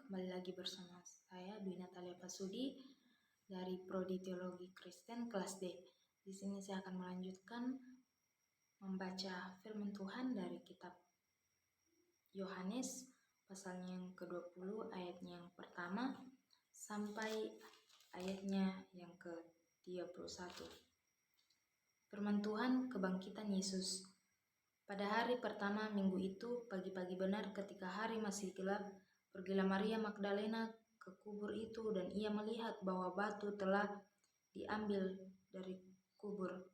kembali lagi bersama saya Dwi Natalia Pasudi dari Prodi Teologi Kristen kelas D. Di sini saya akan melanjutkan membaca firman Tuhan dari kitab Yohanes pasalnya yang ke-20 ayatnya yang pertama sampai ayatnya yang ke-31. Firman Tuhan, kebangkitan Yesus. Pada hari pertama minggu itu, pagi-pagi benar ketika hari masih gelap, pergilah Maria Magdalena ke kubur itu dan ia melihat bahwa batu telah diambil dari kubur.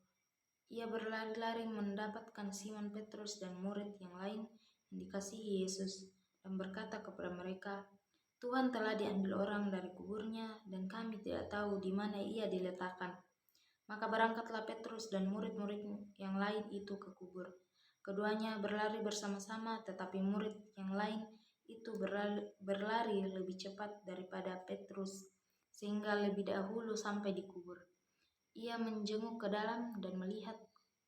Ia berlari-lari mendapatkan Simon Petrus dan murid yang lain yang dikasihi Yesus dan berkata kepada mereka, "Tuhan telah diambil orang dari kuburnya dan kami tidak tahu di mana ia diletakkan." Maka berangkatlah Petrus dan murid-murid yang lain itu ke kubur. Keduanya berlari bersama-sama, tetapi murid yang lain itu berlari lebih cepat daripada Petrus, sehingga lebih dahulu sampai di kubur. Ia menjenguk ke dalam dan melihat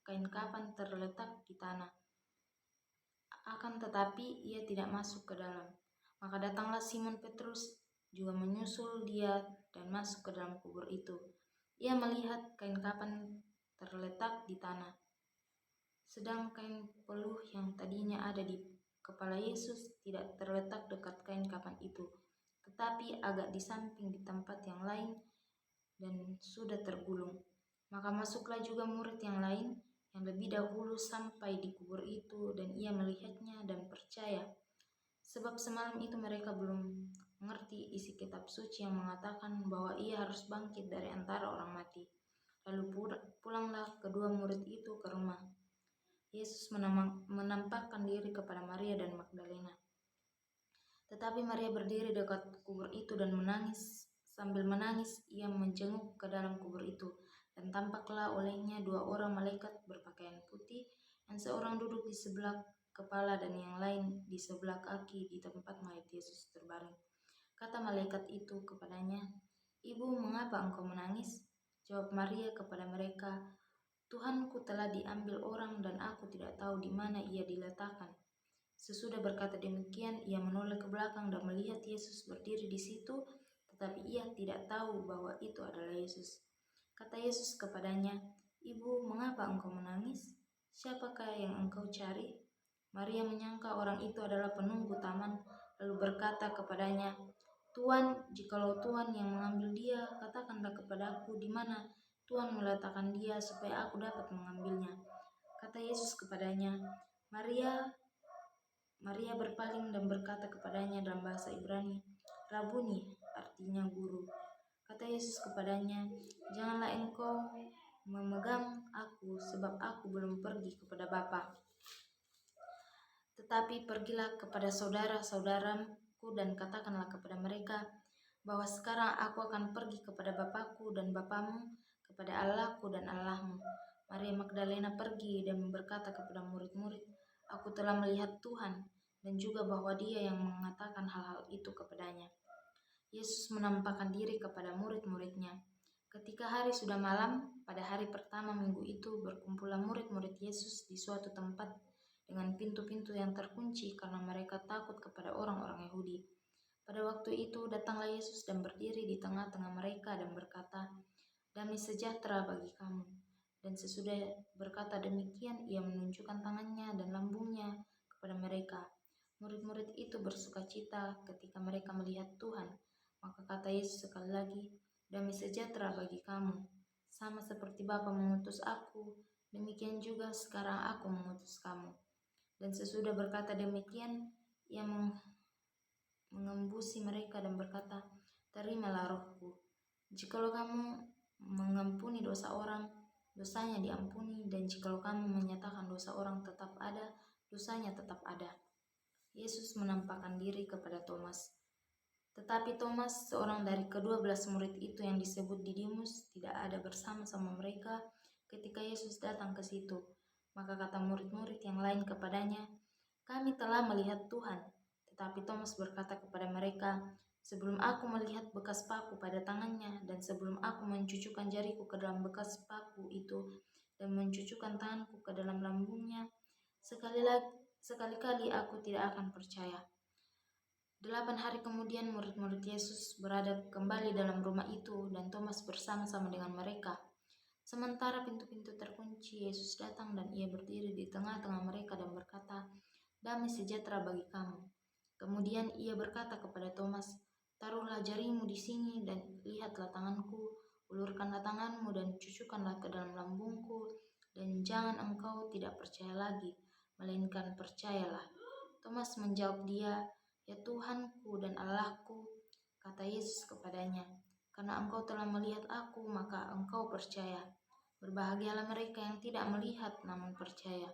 kain kafan terletak di tanah. Akan tetapi ia tidak masuk ke dalam. Maka datanglah Simon Petrus juga menyusul dia dan masuk ke dalam kubur itu. Ia melihat kain kafan terletak di tanah, sedang kain peluh yang tadinya ada di kepala Yesus tidak terletak dekat kain kafan itu, tetapi agak di samping di tempat yang lain dan sudah tergulung. Maka masuklah juga murid yang lain yang lebih dahulu sampai di kubur itu, dan ia melihatnya dan percaya. Sebab semalam itu mereka belum mengerti isi kitab suci yang mengatakan bahwa ia harus bangkit dari antara orang mati. Lalu pulanglah kedua murid itu ke rumah. Yesus menampakkan diri kepada Maria dan Magdalena. Tetapi Maria berdiri dekat kubur itu dan menangis. Sambil menangis, ia menjenguk ke dalam kubur itu. Dan tampaklah olehnya dua orang malaikat berpakaian putih, yang seorang duduk di sebelah kepala dan yang lain di sebelah kaki di tempat mayat Yesus terbaring. Kata malaikat itu kepadanya, "Ibu, mengapa engkau menangis?" Jawab Maria kepada mereka, "Tuhanku telah diambil orang dan aku tidak tahu di mana ia diletakkan." Sesudah berkata demikian, ia menoleh ke belakang dan melihat Yesus berdiri di situ, tetapi ia tidak tahu bahwa itu adalah Yesus. Kata Yesus kepadanya, "Ibu, mengapa engkau menangis? Siapakah yang engkau cari?" Maria menyangka orang itu adalah penunggu taman, lalu berkata kepadanya, "Tuan, jikalau Tuhan yang mengambil dia, katakanlah kepadaku di mana Tuhan meletakkan dia supaya aku dapat mengambilnya." Kata Yesus kepadanya, "Maria." Maria berpaling dan berkata kepadanya dalam bahasa Ibrani, "Rabuni," artinya guru. Kata Yesus kepadanya, "Janganlah engkau memegang aku, sebab aku belum pergi kepada Bapa. Tetapi pergilah kepada saudara-saudaraku dan katakanlah kepada mereka bahwa sekarang aku akan pergi kepada Bapakku dan Bapamu, kepada Allahku dan Allahmu." Maria Magdalena pergi dan berkata kepada murid-murid, "Aku telah melihat Tuhan," dan juga bahwa Dia yang mengatakan hal-hal itu kepadanya. Yesus menampakkan diri kepada murid-muridnya. Ketika hari sudah malam, pada hari pertama minggu itu berkumpullah murid-murid Yesus di suatu tempat dengan pintu-pintu yang terkunci karena mereka takut kepada orang-orang Yahudi. Pada waktu itu datanglah Yesus dan berdiri di tengah-tengah mereka dan berkata, "Damai sejahtera bagi kamu." Dan sesudah berkata demikian, ia menunjukkan tangannya dan lambungnya kepada mereka. Murid-murid itu bersukacita ketika mereka melihat Tuhan. Maka kata Yesus sekali lagi, "Damai sejahtera bagi kamu. Sama seperti Bapa mengutus aku, demikian juga sekarang aku mengutus kamu." Dan sesudah berkata demikian, ia mengembusi mereka dan berkata, "Terimalah rohku. Jikalau kamu mengampuni dosa orang, dosanya diampuni, dan jikalau kamu menyatakan dosa orang tetap ada, dosanya tetap ada." Yesus menampakkan diri kepada Thomas. Tetapi Thomas, seorang dari ke-12 murid itu yang disebut Didimus, tidak ada bersama-sama mereka ketika Yesus datang ke situ. Maka kata murid-murid yang lain kepadanya, "Kami telah melihat Tuhan." Tetapi Thomas berkata kepada mereka, "Sebelum aku melihat bekas paku pada tangannya, dan sebelum aku mencucukkan jariku ke dalam bekas paku itu, dan mencucukkan tanganku ke dalam lambungnya, sekali-kali aku tidak akan percaya." 8 hari kemudian murid-murid Yesus berada kembali dalam rumah itu dan Thomas bersama-sama dengan mereka. Sementara pintu-pintu terkunci, Yesus datang dan ia berdiri di tengah-tengah mereka dan berkata, "Damai sejahtera bagi kamu." Kemudian ia berkata kepada Thomas, "Taruhlah jarimu di sini dan lihatlah tanganku, ulurkanlah tanganmu dan cucukkanlah ke dalam lambungku, dan jangan engkau tidak percaya lagi, melainkan percayalah." Thomas menjawab dia, "Ya Tuhanku dan Allahku," kata Yesus kepadanya, "karena engkau telah melihat aku, maka engkau percaya. Berbahagialah mereka yang tidak melihat namun percaya."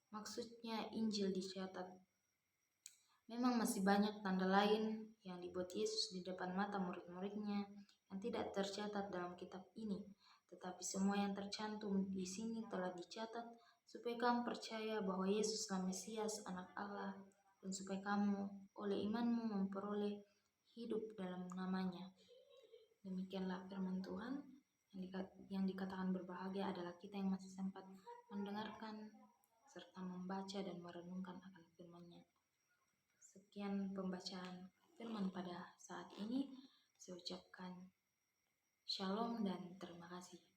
Maksudnya Injil dicatat. Memang masih banyak tanda lain yang dibuat Yesus di depan mata murid-muridnya yang tidak tercatat dalam kitab ini. Tetapi semua yang tercantum di sini telah dicatat supaya kamu percaya bahwa Yesuslah Mesias, Anak Allah, dan supaya kamu oleh imanmu memperoleh hidup dalam namanya. Demikianlah firman Tuhan. Yang dikatakan berbahagia adalah kita yang masih sempat mendengarkan serta membaca dan merenungkan akan firman-Nya. Sekian pembacaan firman pada saat ini. Saya ucapkan shalom dan terima kasih.